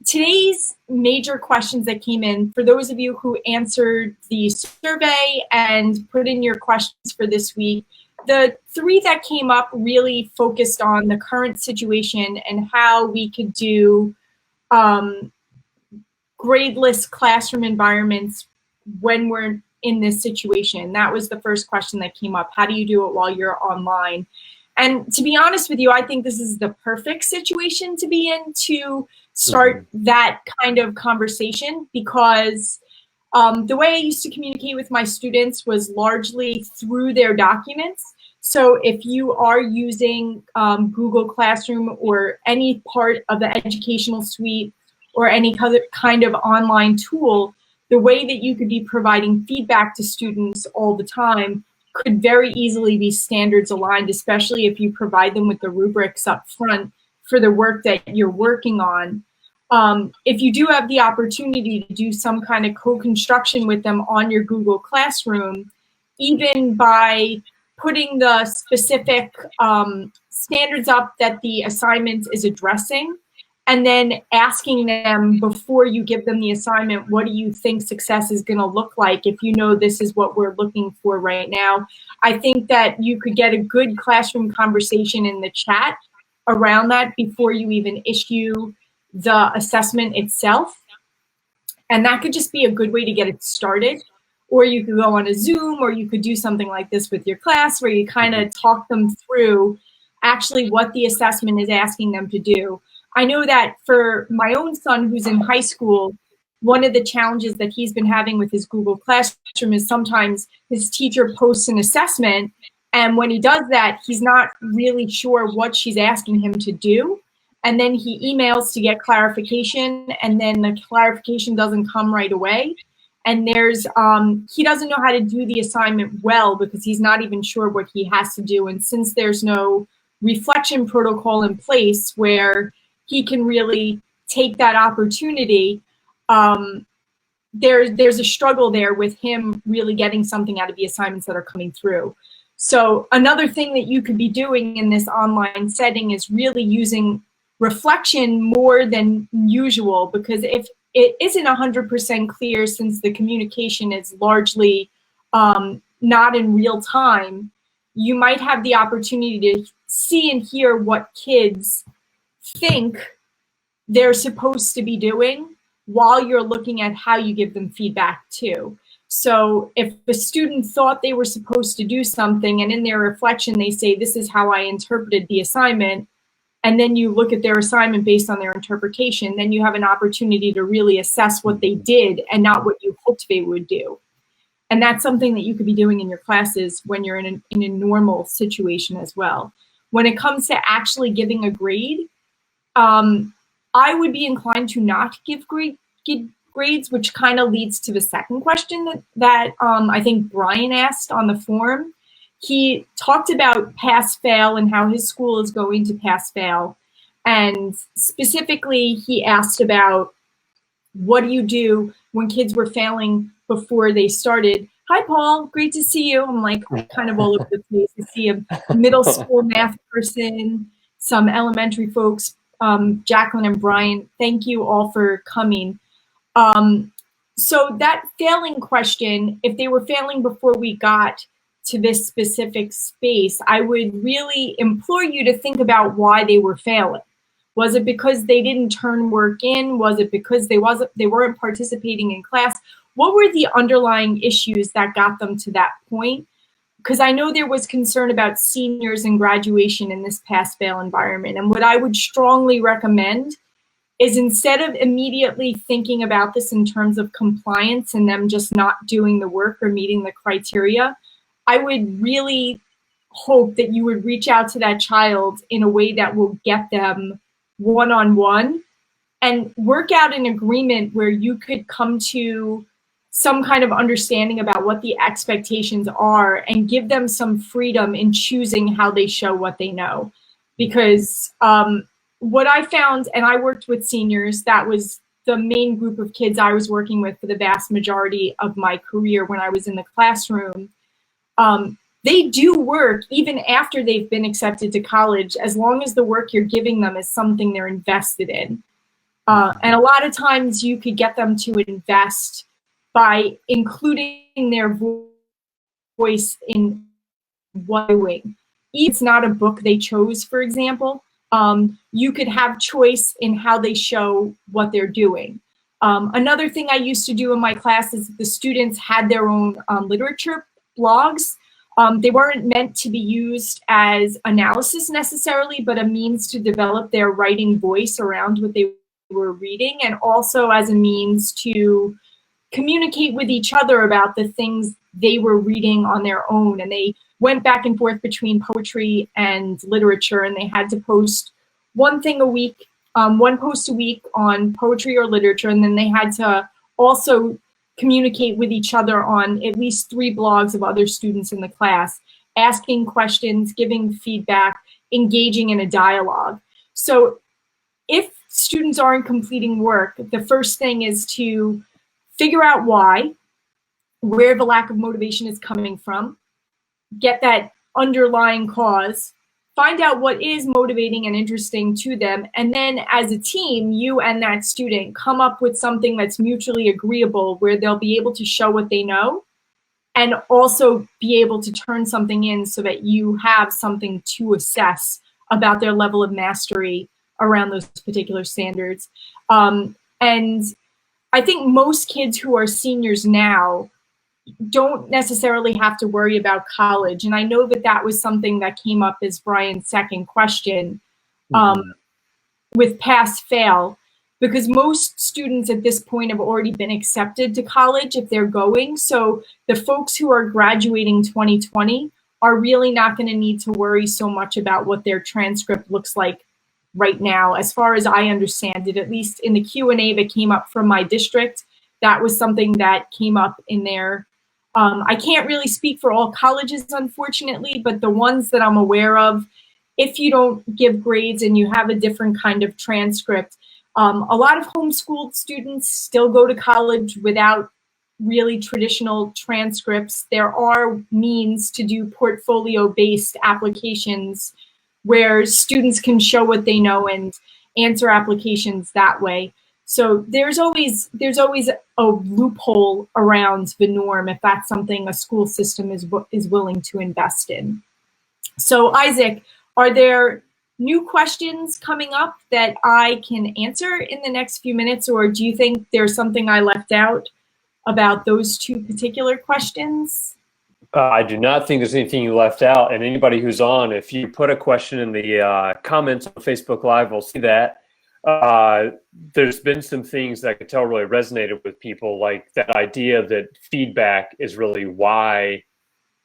Today's major questions that came in, for those of you who answered the survey and put in your questions for this week, the three that came up really focused on the current situation and how we could do gradeless classroom environments when we're in this situation. That was the first question that came up. How do you do it while you're online? And to be honest with you, I think this is the perfect situation to be in to start that kind of conversation, because the way I used to communicate with my students was largely through their documents. So if you are using Google Classroom or any part of the educational suite or any other kind of online tool, the way that you could be providing feedback to students all the time could very easily be standards aligned, especially if you provide them with the rubrics up front for the work that you're working on. If you do have the opportunity to do some kind of co-construction with them on your Google Classroom, even by putting the specific standards up that the assignment is addressing, and then asking them before you give them the assignment, what do you think success is going to look like if you know this is what we're looking for right now? I think that you could get a good classroom conversation in the chat around that before you even issue the assessment itself. And that could just be a good way to get it started. Or you could go on a Zoom, or you could do something like this with your class where you kind of talk them through actually what the assessment is asking them to do. I know that for my own son who's in high school, one of the challenges that he's been having with his Google Classroom is sometimes his teacher posts an assessment, and when he does that, he's not really sure what she's asking him to do. And then he emails to get clarification, and then the clarification doesn't come right away. And there's, he doesn't know how to do the assignment well because he's not even sure what he has to do. And since there's no reflection protocol in place where he can really take that opportunity, there's a struggle there with him really getting something out of the assignments that are coming through. So another thing that you could be doing in this online setting is really using reflection more than usual, because if it isn't 100% clear, since the communication is largely not in real time, you might have the opportunity to see and hear what kids think they're supposed to be doing while you're looking at how you give them feedback too. So if the student thought they were supposed to do something and in their reflection they say, this is how I interpreted the assignment, and then you look at their assignment based on their interpretation, then you have an opportunity to really assess what they did and not what you hoped they would do. And that's something that you could be doing in your classes when you're in a normal situation as well. When it comes to actually giving a grade, I would be inclined to not give grades, which kind of leads to the second question that I think Brian asked on the forum. He talked about pass-fail and how his school is going to pass-fail. And specifically, he asked about what do you do when kids were failing before they started. Hi, Paul. Great to see you. I'm like kind of all over the place. I see a middle school math person, some elementary folks, Jacqueline and Brian. Thank you all for coming. So that failing question, if they were failing before we got to this specific space, I would really implore you to think about why they were failing. Was it because they didn't turn work in? Was it because they weren't participating in class? What were the underlying issues that got them to that point? Because I know there was concern about seniors and graduation in this pass-fail environment. And what I would strongly recommend is, instead of immediately thinking about this in terms of compliance and them just not doing the work or meeting the criteria, I would really hope that you would reach out to that child in a way that will get them one-on-one and work out an agreement where you could come to some kind of understanding about what the expectations are and give them some freedom in choosing how they show what they know. Because what I found, and I worked with seniors, that was the main group of kids I was working with for the vast majority of my career when I was in the classroom, they do work even after they've been accepted to college, as long as the work you're giving them is something they're invested in. And a lot of times you could get them to invest by including their voice in what they're doing. If it's not a book they chose, for example, you could have choice in how they show what they're doing. Another thing I used to do in my classes, the students had their own literature blogs. They weren't meant to be used as analysis necessarily, but a means to develop their writing voice around what they were reading, and also as a means to communicate with each other about the things they were reading on their own. And they went back and forth between poetry and literature, and they had to post one thing a week, one post a week on poetry or literature, and then they had to also communicate with each other on at least 3 blogs of other students in the class, asking questions, giving feedback, engaging in a dialogue. So if students aren't completing work, the first thing is to figure out why, where the lack of motivation is coming from, get that underlying cause, find out what is motivating and interesting to them, and then as a team, you and that student come up with something that's mutually agreeable where they'll be able to show what they know and also be able to turn something in so that you have something to assess about their level of mastery around those particular standards. And I think most kids who are seniors now don't necessarily have to worry about college. And I know that that was something that came up as Brian's second question with pass fail, because most students at this point have already been accepted to college if they're going. So the folks who are graduating 2020 are really not going to need to worry so much about what their transcript looks like right now. As far as I understand it, at least in the Q&A that came up from my district, that was something that came up in there. I can't really speak for all colleges, unfortunately, but the ones that I'm aware of, if you don't give grades and you have a different kind of transcript, a lot of homeschooled students still go to college without really traditional transcripts. There are means to do portfolio-based applications where students can show what they know and answer applications that way. So there's always a loophole around the norm if that's something a school system is willing to invest in. So Isaac, are there new questions coming up that I can answer in the next few minutes, or do you think there's something I left out about those 2 particular questions? I do not think there's anything you left out, and anybody who's on, if you put a question in the comments on Facebook Live, we'll see that. There's been some things that I could tell really resonated with people, like that idea that feedback is really why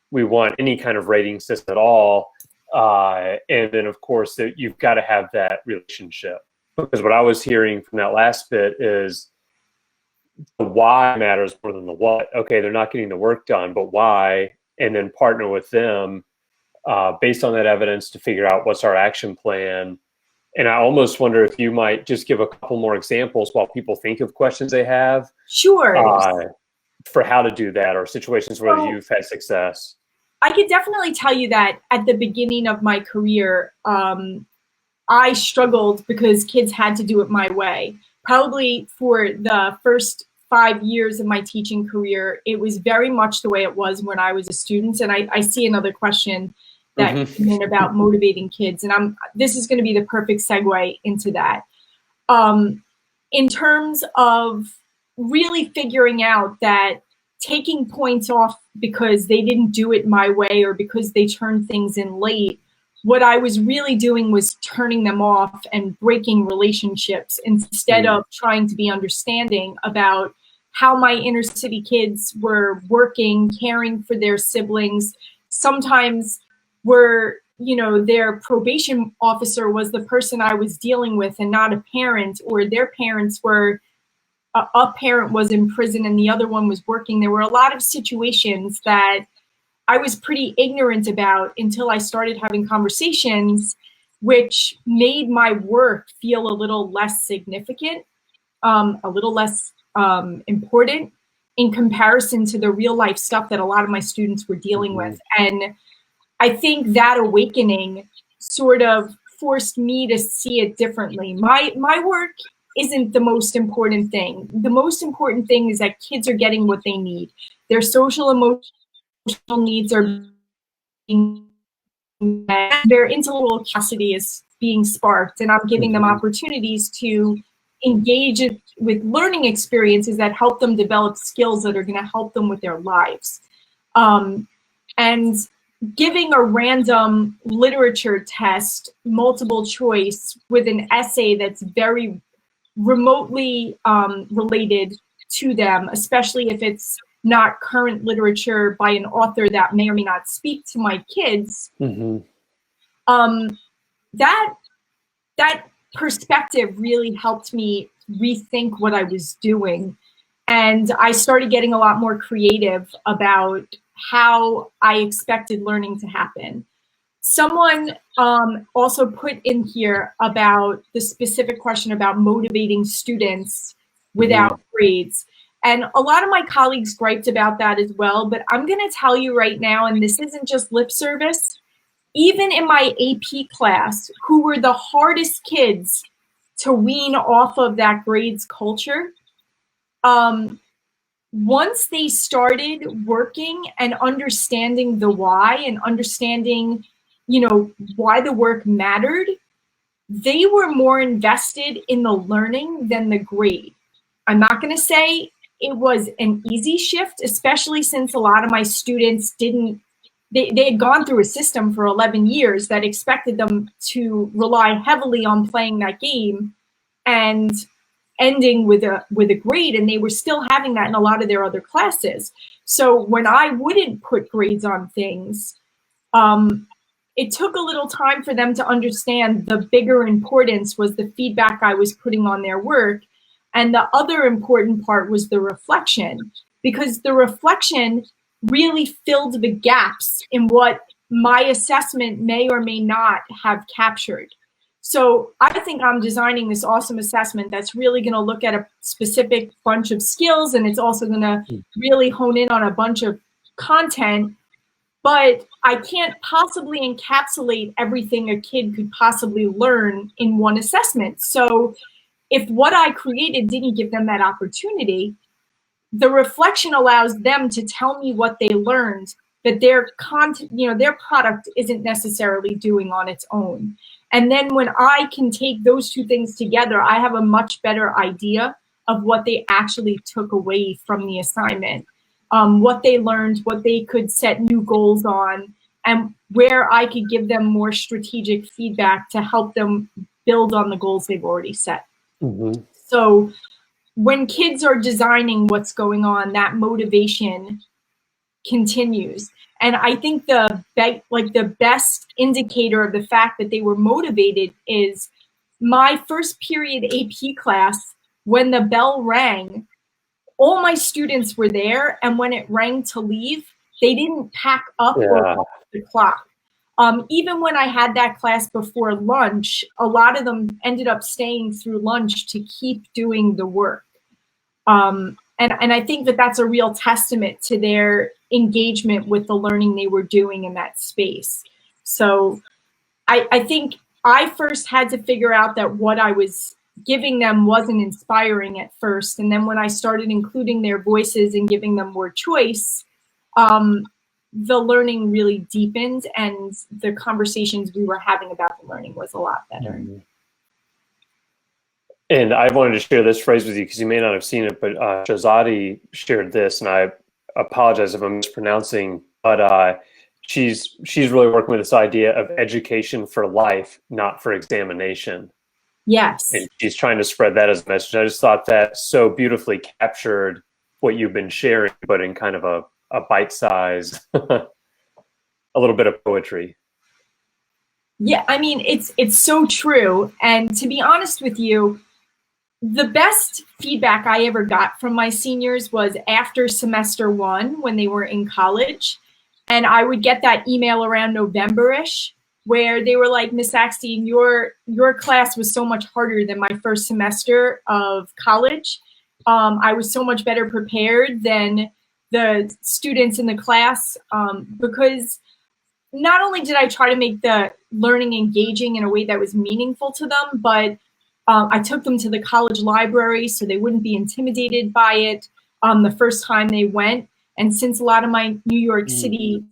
we want any kind of rating system at all. And then, of course, that you've got to have that relationship. Because what I was hearing from that last bit is the why matters more than the what. Okay, they're not getting the work done, but why? And then partner with them based on that evidence to figure out what's our action plan. And I almost wonder if you might just give a couple more examples while people think of questions they have. Sure. For how to do that, or situations where you've had success. I could definitely tell you that at the beginning of my career, I struggled because kids had to do it my way. Probably for the first 5 years of my teaching career, it was very much the way it was when I was a student. And I see another question that came in about motivating kids, and this is going to be the perfect segue into that. In terms of really figuring out that taking points off because they didn't do it my way or because they turned things in late, what I was really doing was turning them off and breaking relationships instead of trying to be understanding about how my inner city kids were working, caring for their siblings. Sometimes their probation officer was the person I was dealing with and not a parent, or their parents were, a parent was in prison and the other one was working. There were a lot of situations that I was pretty ignorant about until I started having conversations, which made my work feel a little less significant. a little less important in comparison to the real life stuff that a lot of my students were dealing with. And I think that awakening sort of forced me to see it differently. My work isn't the most important thing. The most important thing is that kids are getting what they need. Their social emotional needs are being met. Their intellectual curiosity is being sparked, and I'm giving them opportunities to engage with learning experiences that help them develop skills that are going to help them with their lives. And giving a random literature test, multiple choice, with an essay that's very remotely related to them, especially if it's not current literature by an author that may or may not speak to my kids, that perspective really helped me rethink what I was doing. And I started getting a lot more creative about how I expected learning to happen. Someone also put in here about the specific question about motivating students without grades. And a lot of my colleagues griped about that as well, but I'm gonna tell you right now, and this isn't just lip service, even in my AP class, who were the hardest kids to wean off of that grades culture, once they started working and understanding the why and understanding, why the work mattered, they were more invested in the learning than the grade. I'm not going to say it was an easy shift, especially since a lot of my students they had gone through a system for 11 years that expected them to rely heavily on playing that game and ending with a grade, and they were still having that in a lot of their other classes. So when I wouldn't put grades on things, it took a little time for them to understand the bigger importance was the feedback I was putting on their work. And the other important part was the reflection, because the reflection really filled the gaps in what my assessment may or may not have captured. So I think I'm designing this awesome assessment that's really going to look at a specific bunch of skills, and it's also going to really hone in on a bunch of content, but I can't possibly encapsulate everything a kid could possibly learn in one assessment. So if what I created didn't give them that opportunity, the reflection allows them to tell me what they learned that their content, their product isn't necessarily doing on its own. And then when I can take those two things together, I have a much better idea of what they actually took away from the assignment, what they learned, what they could set new goals on, and where I could give them more strategic feedback to help them build on the goals they've already set. So when kids are designing what's going on, that motivation continues. And I think the best indicator of the fact that they were motivated is my first period AP class. When the bell rang, all my students were there, and when it rang to leave, they didn't pack up or off the clock. Even when I had that class before lunch, a lot of them ended up staying through lunch to keep doing the work. And I think that that's a real testament to their engagement with the learning they were doing in that space. So I think I first had to figure out that what I was giving them wasn't inspiring at first. And then when I started including their voices and giving them more choice, the learning really deepened, and the conversations we were having about the learning was a lot better. And I wanted to share this phrase with you because you may not have seen it, but Shazadi shared this, and I apologize if I'm mispronouncing, but she's really working with this idea of education for life, not for examination. Yes. And she's trying to spread that as a message. I just thought that so beautifully captured what you've been sharing, but in kind of a bite size, a little bit of poetry. Yeah, I mean, it's so true. And to be honest with you, the best feedback I ever got from my seniors was after semester 1 when they were in college. And I would get that email around November-ish. where they were like, Miss Sackstein, your class was so much harder than my first semester of college. I was so much better prepared than the students in the class, because not only did I try to make the learning engaging in a way that was meaningful to them, but I took them to the college library so they wouldn't be intimidated by it the first time they went. And since a lot of my New York City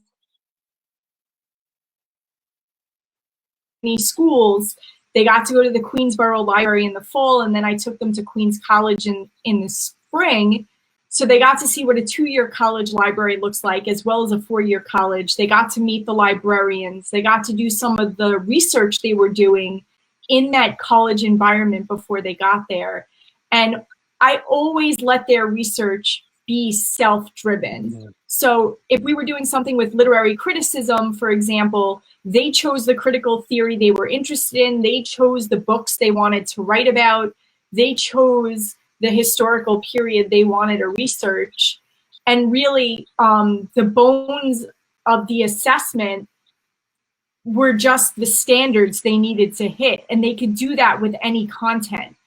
schools, they got to go to the Queensborough Library in the fall, and then I took them to Queens College in the spring. So they got to see what a 2-year college library looks like, as well as a 4-year college. They got to meet the librarians. They got to do some of the research they were doing in that college environment before they got there. And I always let their research be self-driven. So if we were doing something with literary criticism, for example, they chose the critical theory they were interested in. They chose the books they wanted to write about. They chose the historical period they wanted to research. And really, the bones of the assessment were just the standards they needed to hit. And they could do that with any content.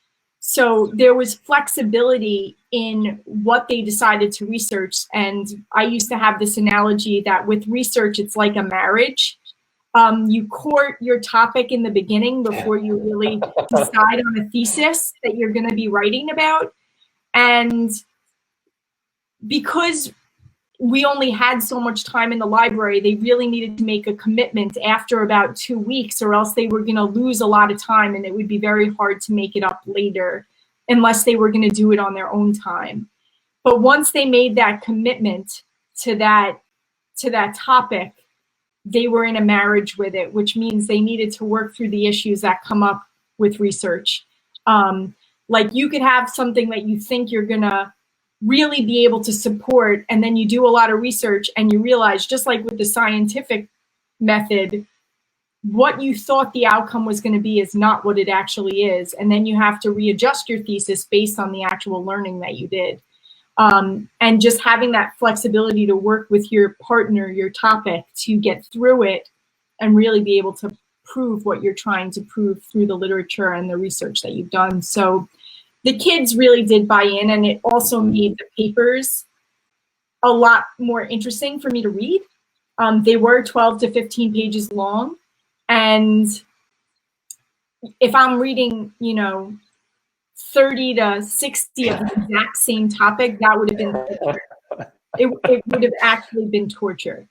So there was flexibility in what they decided to research. And I used to have this analogy that with research, it's like a marriage. You court your topic in the beginning before you really decide on a thesis that you're going to be writing about. And because we only had so much time in the library, they really needed to make a commitment after about 2 weeks, or else they were going to lose a lot of time and it would be very hard to make it up later unless they were going to do it on their own time. But once they made that commitment to that topic, they were in a marriage with it, which means they needed to work through the issues that come up with research. Like you could have something that you think you're going to really be able to support, and then you do a lot of research and you realize, just like with the scientific method, what you thought the outcome was going to be is not what it actually is. And then you have to readjust your thesis based on the actual learning that you did. And just having that flexibility to work with your partner, your topic, to get through it and really be able to prove what you're trying to prove through the literature and the research that you've done. So the kids really did buy in, and it also made the papers a lot more interesting for me to read. They were 12 to 15 pages long. And if I'm reading, 30 to 60 of the exact same topic, that would have been torture. It would have actually been torture.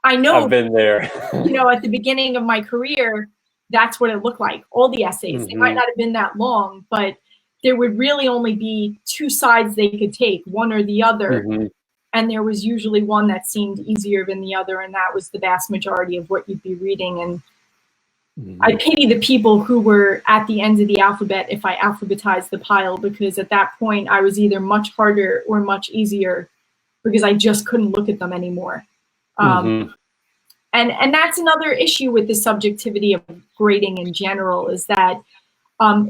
I know I've been there. At the beginning of my career, that's what it looked like. All the essays, they might not have been that long, but there would really only be 2 sides they could take, one or the other. And there was usually one that seemed easier than the other, and that was the vast majority of what you'd be reading. And I pity the people who were at the end of the alphabet if I alphabetized the pile, because at that point I was either much harder or much easier because I just couldn't look at them anymore. And that's another issue with the subjectivity of grading in general, is that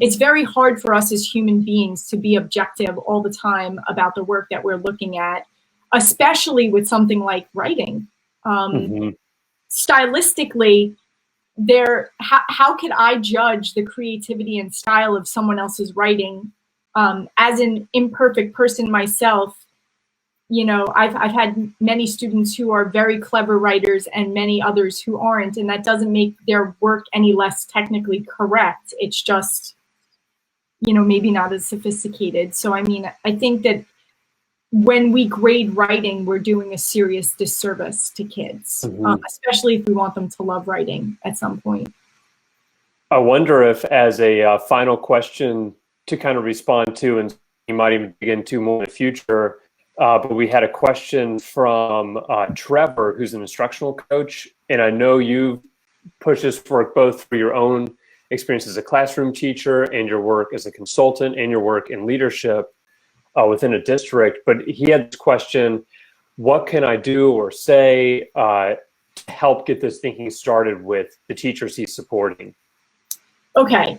it's very hard for us as human beings to be objective all the time about the work that we're looking at, especially with something like writing. Stylistically, how could I judge the creativity and style of someone else's writing? As an imperfect person myself, I've had many students who are very clever writers and many others who aren't, and that doesn't make their work any less technically correct. It's just, maybe not as sophisticated. So, I think that when we grade writing, we're doing a serious disservice to kids, especially if we want them to love writing at some point. I wonder if, as a final question to kind of respond to, and you might even dig into more in the future, but we had a question from Trevor, who's an instructional coach. And I know you push this work both for your own experience as a classroom teacher and your work as a consultant and your work in leadership within a district. But he had this question: what can I do or say to help get this thinking started with the teachers he's supporting? Okay,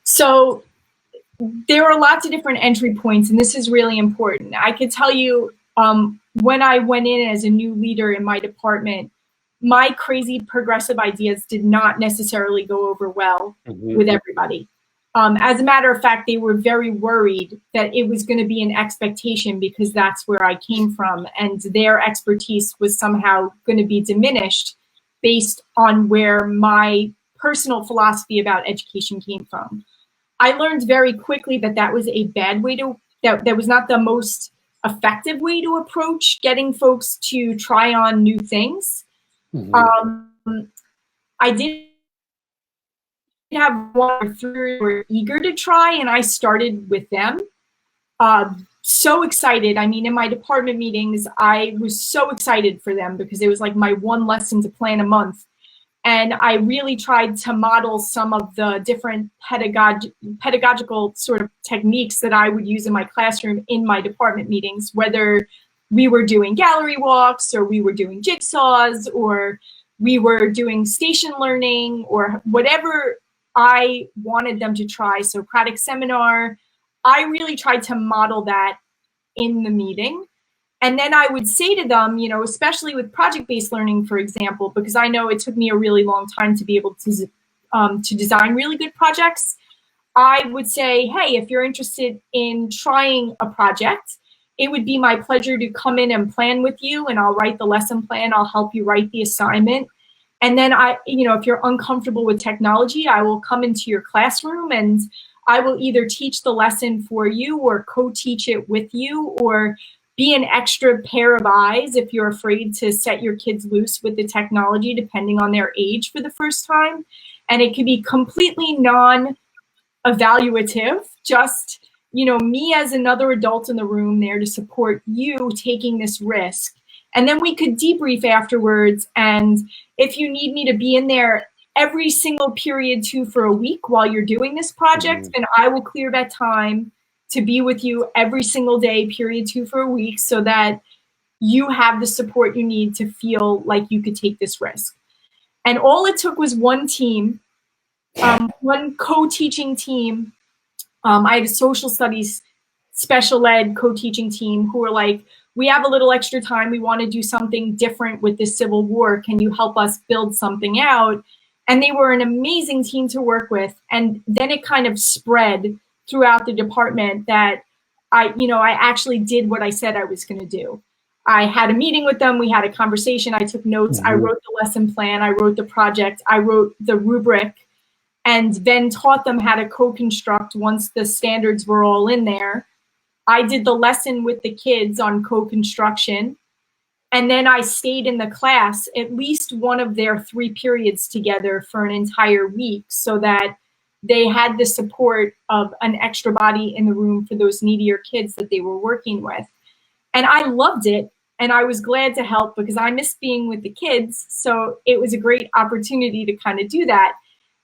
so there are lots of different entry points, and this is really important. I could tell you, when I went in as a new leader in my department, my crazy progressive ideas did not necessarily go over well with everybody. As a matter of fact, they were very worried that it was going to be an expectation because that's where I came from, and their expertise was somehow going to be diminished based on where my personal philosophy about education came from. I learned very quickly that that was a bad way to, that was not the most effective way to approach getting folks to try on new things. I did have one or three who were eager to try, and I started with them. So excited. I mean, in my department meetings, I was so excited for them because it was like my one lesson to plan a month. And I really tried to model some of the different pedagogical sort of techniques that I would use in my classroom in my department meetings, whether we were doing gallery walks or we were doing jigsaws or we were doing station learning or whatever I wanted them to try. Socratic seminar, I really tried to model that in the meeting. And then I would say to them, you know, especially with project-based learning, for example, because I know it took me a really long time to be able to design really good projects, I would say, hey, if you're interested in trying a project, it would be my pleasure to come in and plan with you, and I'll write the lesson plan, I'll help you write the assignment. And then you know, if you're uncomfortable with technology, I will come into your classroom and I will either teach the lesson for you or co-teach it with you, or be an extra pair of eyes if you're afraid to set your kids loose with the technology, depending on their age for the first time. And it could be completely non-evaluative, just, you know, me as another adult in the room there to support you taking this risk. And then we could debrief afterwards. And if you need me to be in there every single period too for a week while you're doing this project, then I will clear that time to be with you every single day, period 2 for a week, so that you have the support you need to feel like you could take this risk. And all it took was one team, one co-teaching team. I had a social studies special ed co-teaching team who were like, we have a little extra time. We want to do something different with this Civil War. Can you help us build something out? And they were an amazing team to work with. And then it kind of spread throughout the department that I actually did what I said I was going to do. I had a meeting with them. We had a conversation. I took notes. I wrote the lesson plan. I wrote the project. I wrote the rubric, and then taught them how to co-construct once the standards were all in there. I did the lesson with the kids on co-construction. And then I stayed in the class at least one of their 3 periods together for an entire week so that they had the support of an extra body in the room for those needier kids that they were working with. And I loved it. And I was glad to help because I miss being with the kids. So it was a great opportunity to kind of do that.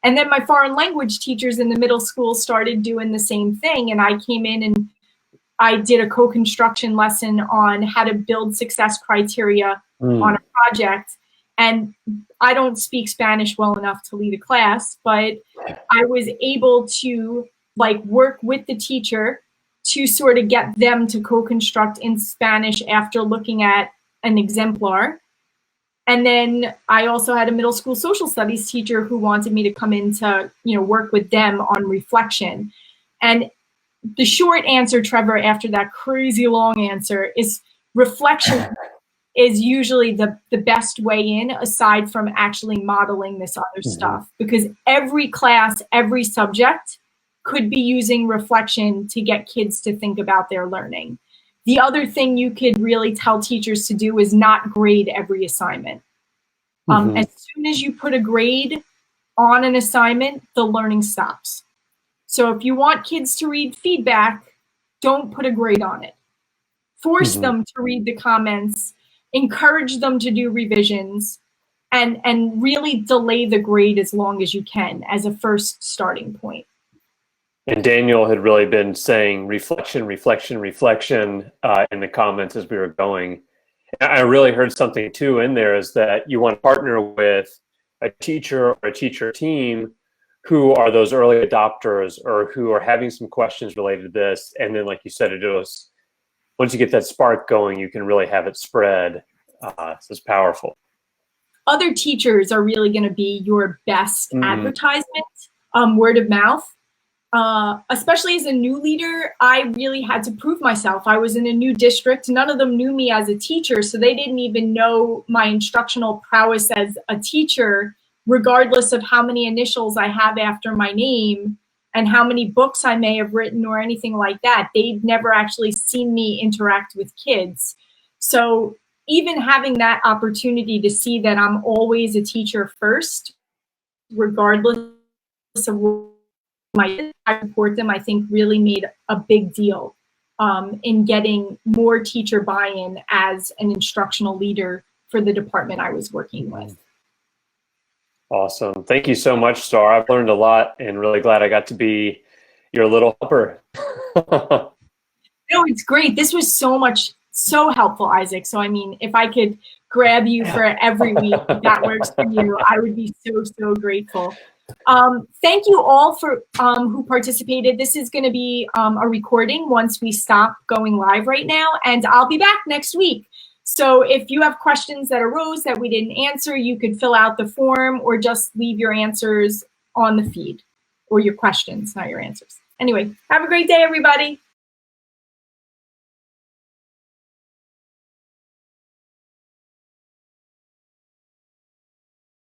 And then my foreign language teachers in the middle school started doing the same thing. And I came in and I did a co-construction lesson on how to build success criteria on a project. And I don't speak Spanish well enough to lead a class, but I was able to like work with the teacher to sort of get them to co-construct in Spanish after looking at an exemplar. And then I also had a middle school social studies teacher who wanted me to come in to, you know, work with them on reflection. And the short answer, Trevor, after that crazy long answer is reflection is usually the best way in, aside from actually modeling this other stuff, because every class, every subject could be using reflection to get kids to think about their learning. The other thing you could really tell teachers to do is not grade every assignment. As soon as you put a grade on an assignment, the learning stops. So if you want kids to read feedback, don't put a grade on it. Force them to read the comments, encourage them to do revisions, and really delay the grade as long as you can as a first starting point. And Daniel had really been saying reflection, reflection, reflection in the comments as we were going. And I really heard something too in there is that you want to partner with a teacher or a teacher team who are those early adopters or who are having some questions related to this. And then, like you said, it was, once you get that spark going, you can really have it spread. So it's powerful. other teachers are really going to be your best advertisement, word of mouth. Especially as a new leader, I really had to prove myself. I was in a new district. None of them knew me as a teacher, so they didn't even know my instructional prowess as a teacher, regardless of how many initials I have after my name and how many books I may have written or anything like that. They'd never actually seen me interact with kids. So even having that opportunity to see that I'm always a teacher first, regardless of I support them, I think really made a big deal in getting more teacher buy-in as an instructional leader for the department I was working with. Awesome. Thank you so much, Starr. I've learned a lot and really glad I got to be your little helper. No, it's great. This was so helpful, Isaac. So, I mean, if I could grab you for every week, if that works for you, I would be so grateful. Thank you all for who participated. This is going to be a recording once we stop going live right now, and I'll be back next week. So if you have questions that arose that we didn't answer, you could fill out the form or just leave your answers on the feed, or your questions, not your answers. Anyway, have a great day, everybody.